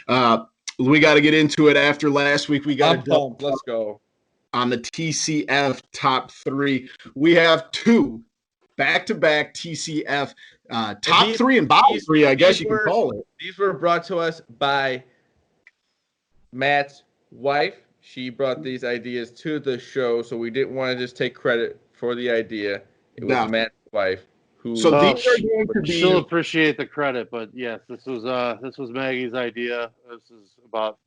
Uh, we got to get into it after last week. We got to Let's go on the TCF top 3. We have 2 back-to-back TCF top 3 and bottom 3, I guess you can call it. These were brought to us by Matt's wife. She brought these ideas to the show, so we didn't want to just take credit for the idea. It was Matt's wife who. So these are going to be. She'll appreciate the credit, but yes, this was Maggie's idea. This is about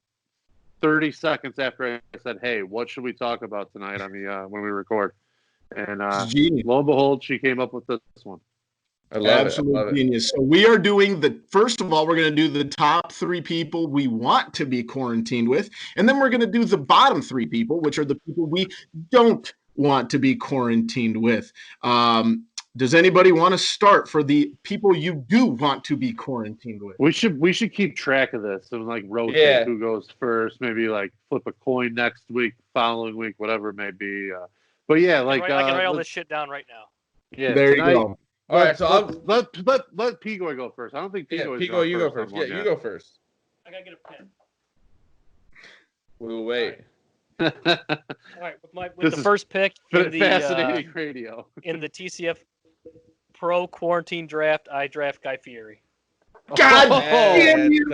30 seconds after I said, "Hey, what should we talk about tonight on the when we record?" And lo and behold, she came up with this one. I love it. Genius. So we are doing first of all, we're going to do the top 3 people we want to be quarantined with. And then we're going to do the bottom 3 people, which are the people we don't want to be quarantined with. Does anybody want to start for the people you do want to be quarantined with? We should keep track of this and like rotate who goes first, maybe like flip a coin next week, following week, whatever it may be. But yeah, like I can write all this shit down right now. Yeah, there you go. All right, so let Pigo go first. I don't think Pigo is. Pigo, you go first. Yeah, you go first. I gotta get a pen. We'll wait. All right, with the first pick in the fascinating radio in the TCF Pro Quarantine Draft, I draft Guy Fieri. God damn you!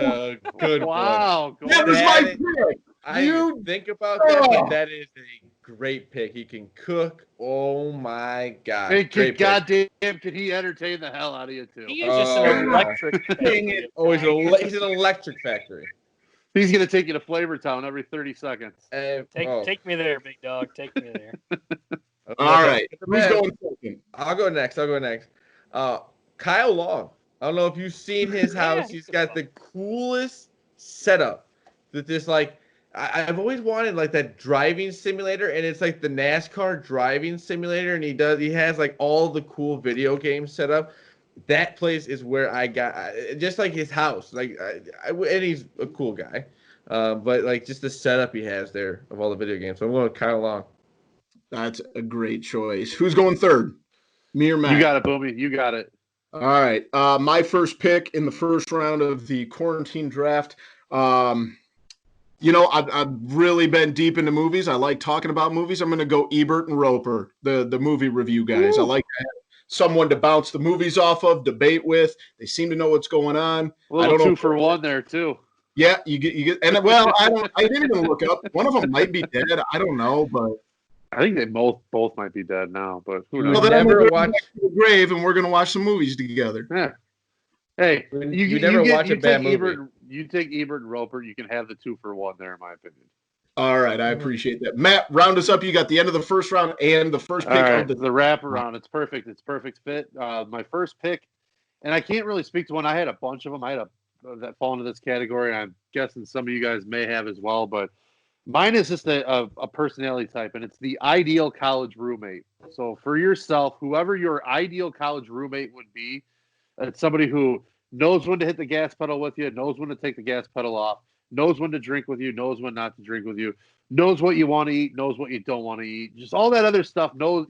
Good wow, that was my pick. I think about that, but that is a great pick. He can cook. Oh my God! Hey, goddamn, can he entertain the hell out of you too? He is just an electric. He's an electric factory. He's gonna take you to Flavortown every 30 seconds. Take me there, big dog. Take me there. All right, who's going second? I'll go next. Kyle Long. I don't know if you've seen his house. He's got the coolest setup. That this like. I've always wanted like that driving simulator, and it's like the NASCAR driving simulator, and he has like all the cool video games set up. That place is where I got just like his house, like and he's a cool guy, but like just the setup he has there of all the video games. So I'm going with Kyle Long. That's a great choice. Who's going third? Me or Matt? You got it, Boomy. You got it. All right. My first pick in the first round of the quarantine draft. You know, I've really been deep into movies. I like talking about movies. I'm going to go Ebert and Roper, the movie review guys. Ooh. I like to have someone to bounce the movies off of, debate with. They seem to know what's going on. A little 2 for 1 there too. Yeah, you get, and well, I didn't even look up. One of them might be dead. I don't know, but I think they both might be dead now. But who knows? Well, then I'm going to watch the grave, and we're going to watch some movies together. Yeah. Hey, you never watch a bad movie. You take Ebert and Roper, you can have the 2 for 1 there, in my opinion. All right, I appreciate that. Matt, round us up. You got the end of the first round and the first pick of the wraparound. It's perfect. It's perfect fit. My first pick, and I can't really speak to one. I had a bunch of them. I had that fall into this category. I'm guessing some of you guys may have as well, but mine is just a personality type, and it's the ideal college roommate. So for yourself, whoever your ideal college roommate would be, it's somebody who knows when to hit the gas pedal with you, knows when to take the gas pedal off, knows when to drink with you, knows when not to drink with you, knows what you want to eat, knows what you don't want to eat, just all that other stuff. Knows,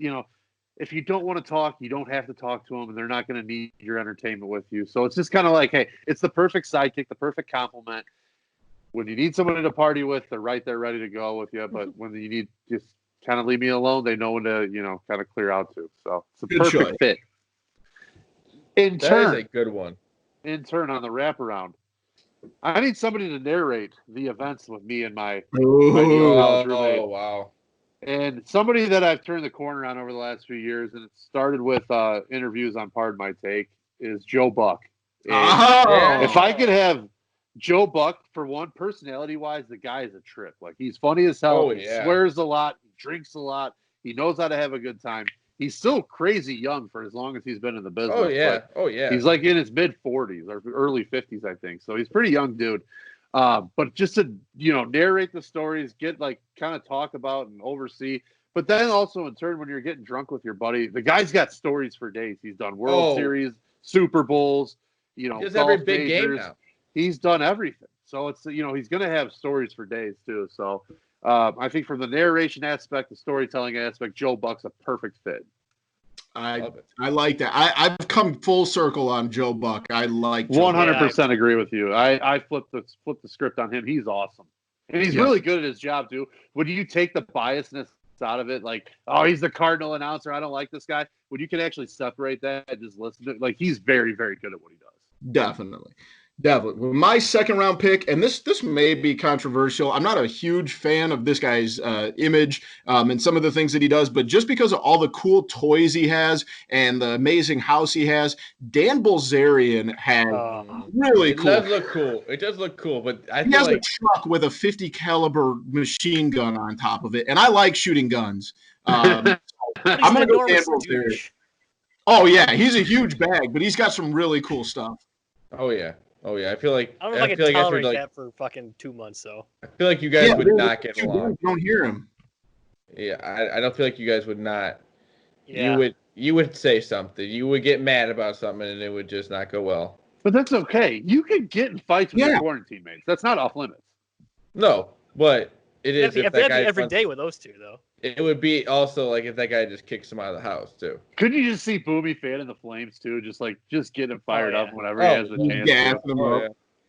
if you don't want to talk, you don't have to talk to them, and they're not going to need your entertainment with you. So it's just kind of like, hey, it's the perfect sidekick, the perfect compliment. When you need somebody to party with, they're right there ready to go with you. But when you need just kind of leave me alone, they know when to, kind of clear out to. So it's a perfect fit. That is a good one. In turn, on the wraparound, I need somebody to narrate the events with me and my college roommate. Oh, wow. And somebody that I've turned the corner on over the last few years, and it started with interviews on Pardon My Take, is Joe Buck. And if I could have Joe Buck, for one, personality-wise, the guy is a trip. Like, he's funny as hell. He swears a lot. He drinks a lot. He knows how to have a good time. He's still crazy young for as long as he's been in the business. Oh, yeah. He's like in his mid-40s or early 50s, I think. So he's a pretty young dude. But just to, narrate the stories, get kind of talk about and oversee. But then also in turn, when you're getting drunk with your buddy, the guy's got stories for days. He's done World Series, Super Bowls, just every big game now. He's done everything. So it's, he's going to have stories for days too. So I think from the narration aspect, the storytelling aspect, Joe Buck's a perfect fit. Love it. I like that. I've come full circle on Joe Buck. I like Joe 100% agree with you. I flipped the script on him. He's awesome. And he's really good at his job, too. When you take the biasness out of it, like, oh, he's the Cardinal announcer, I don't like this guy. When you can actually separate that and just listen to it, like, he's very, very good at what he does. Definitely. Well, my second round pick, and this may be controversial. I'm not a huge fan of this guy's image and some of the things that he does, but just because of all the cool toys he has and the amazing house he has, Dan Bilzerian has really cool. It does look cool. It does look cool, but he has a truck with a 50 caliber machine gun on top of it, and I like shooting guns. I'm gonna go Dan Bilzerian. Oh yeah, he's a huge bag, but he's got some really cool stuff. Oh yeah. I feel like I don't know if I can tolerate that for fucking 2 months though. I feel like you guys would not get along. You don't hear him. Yeah, I don't feel like you guys would not. Yeah. You would say something. You would get mad about something, and it would just not go well. But that's okay. You could get in fights with your quarantine mates. That's not off limits. No, but it is. If that guy every day with those two, though. It would be also like if that guy just kicks him out of the house too. Couldn't you just see Boomy fan in the flames too? Just get him fired up whenever he has a chance. Yeah.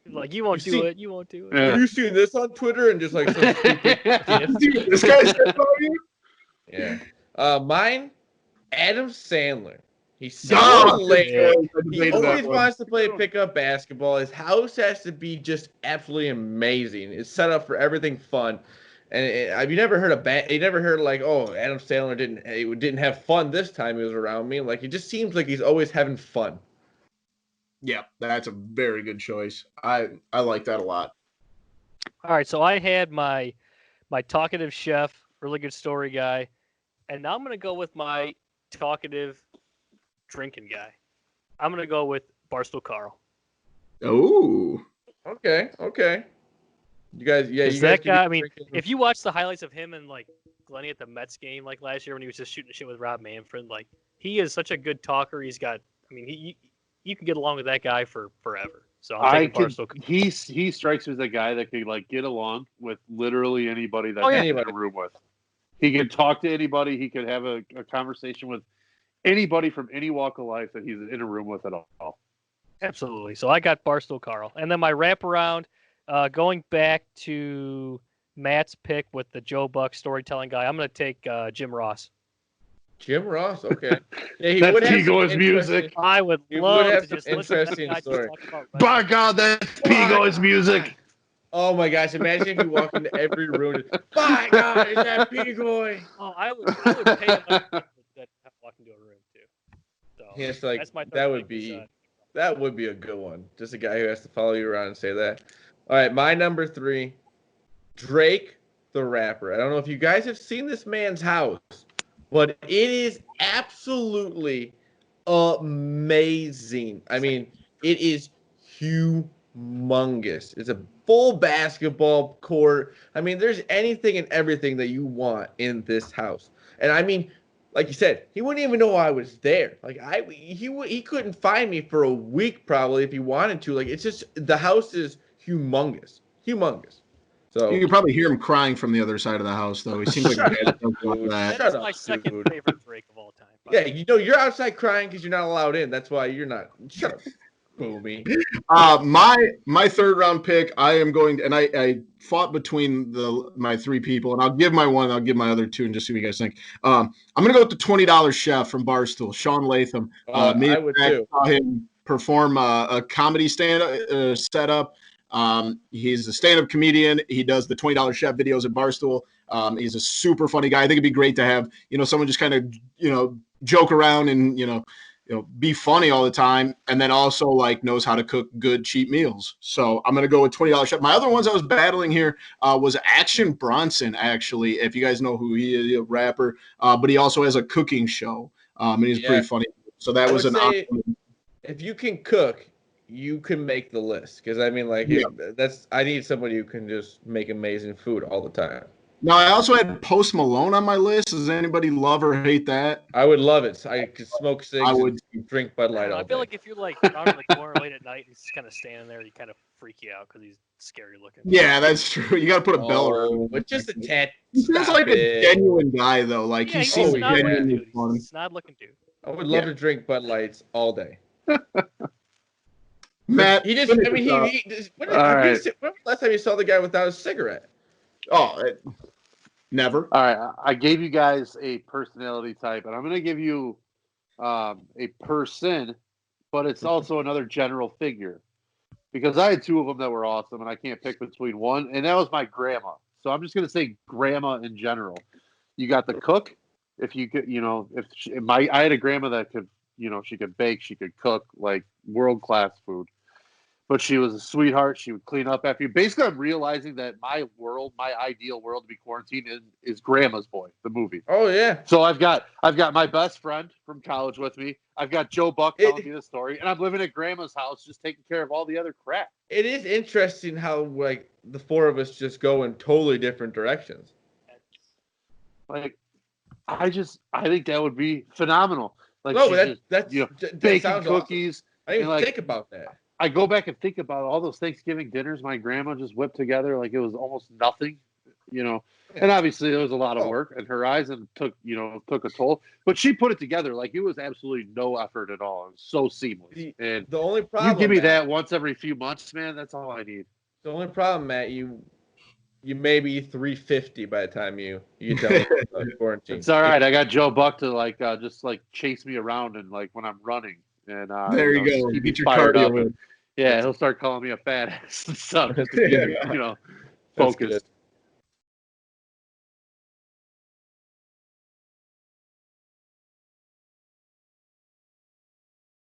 Like you won't do it. You won't do it. Yeah. You seen this on Twitter and just like some stupid Dude, this guy's you. Yeah. Mine, Adam Sandler. He's so lame. He always wants to play pickup basketball. His house has to be just absolutely amazing. It's set up for everything fun. And have you never heard you never heard like, oh, Adam Sandler didn't have fun this time he was around me. Like, it just seems like he's always having fun. Yeah, that's a very good choice. I like that a lot. All right, so I had my talkative chef, really good story guy, and now I'm gonna go with my talkative drinking guy. I'm gonna go with Barstool Carl. Oh. Okay. You guys, that guy. I mean, if you watch the highlights of him and like Glennie at the Mets game, like last year when he was just shooting shit with Rob Manfred, like he is such a good talker. He's got. I mean, you can get along with that guy for forever. So I'm taking Barstool. He strikes me as a guy that could like get along with literally anybody that he's in a room with. He could talk to anybody. He could have a conversation with anybody from any walk of life that he's in a room with at all. Absolutely. So I got Barstool Carl, and then my wraparound. Going back to Matt's pick with the Joe Buck storytelling guy, I'm going to take Jim Ross. Jim Ross, okay. Yeah, he that's would have Pigo's music. I would love to just listen to that guy story. talk about By God, that's Pigo's music. Oh my gosh! Imagine if you walk into every room. By God, is that Pigoy? Oh, I would pay him to walk into a room too. So yeah, it's like that's my that would be a good one. Just a guy who has to follow you around and say that. All right, my number 3, Drake the rapper. I don't know if you guys have seen this man's house, but it is absolutely amazing. I mean, it is humongous. It's a full basketball court. I mean, there's anything and everything that you want in this house. And I mean, like you said, he wouldn't even know I was there. Like he couldn't find me for a week probably if he wanted to. Like, it's just the house is humongous. So you can probably hear him crying from the other side of the house, though. He seems like that's my second favorite Drake of all time. Yeah, you're outside crying because you're not allowed in. That's why you're not. Shut up, Boomy. My third round pick, I am going to, and I fought between my 3 people, and I'll give my one, I'll give my other 2, and just see what you guys think. I'm going to go with the $20 chef from Barstool, Sean Latham. I would too. Saw him perform a comedy setup. He's a stand-up comedian. He does the $20 chef videos at Barstool. He's a super funny guy. I think it'd be great to have, someone just kind of, joke around and, be funny all the time. And then also like knows how to cook good, cheap meals. So I'm going to go with $20 chef. My other ones I was battling here was Action Bronson, actually, if you guys know who he is, a rapper, but he also has a cooking show. And he's pretty funny. So that was an option. If you can cook, you can make the list, because I mean, like, I need somebody who can just make amazing food all the time. Now, I also had Post Malone on my list. Does anybody love or hate that? I would love it. I could smoke cigs and drink Bud Light all day. I feel like if you're like out in the corner late at night and he's just kind of standing there, you kind of freak you out because he's scary looking. Yeah, that's true. You got to put a bell around him. But just a tad. He seems like a genuine guy, though. Like, he seems genuinely fun. He's not looking dude. I would love to drink Bud Lights all day. Matt, he just, I mean, when was the last time you saw the guy without a cigarette? Never. All right, I gave you guys a personality type, and I'm going to give you a person, but it's also another general figure. Because I had two of them that were awesome, and I can't pick between one, and that was my grandma. So I'm just going to say grandma in general. You got the cook. If you could, I had a grandma that could, she could bake, she could cook, like world-class food. But she was a sweetheart. She would clean up after you. Basically, I'm realizing that my ideal world to be quarantined in is Grandma's Boy, the movie. Oh yeah. So I've got my best friend from college with me. I've got Joe Buck telling me the story, and I'm living at Grandma's house, just taking care of all the other crap. It is interesting how like the four of us just go in totally different directions. Like, I think that would be phenomenal. Like, that's baking cookies. Awesome. I didn't even think about that. I go back and think about all those Thanksgiving dinners my grandma just whipped together like it was almost nothing, And obviously there was a lot of work in her eyes and took a toll. But she put it together like it was absolutely no effort at all. It was so seamless. And the only problem, you give me that once every few months, man, that's all I need. The only problem, Matt, you may be 350 by the time you tell me quarantine. It's all right. I got Joe Buck to just chase me around and when I'm running. And there you go. Keep Get your fired cardio up. in. Yeah, he'll start calling me a fat ass and stuff. Focused.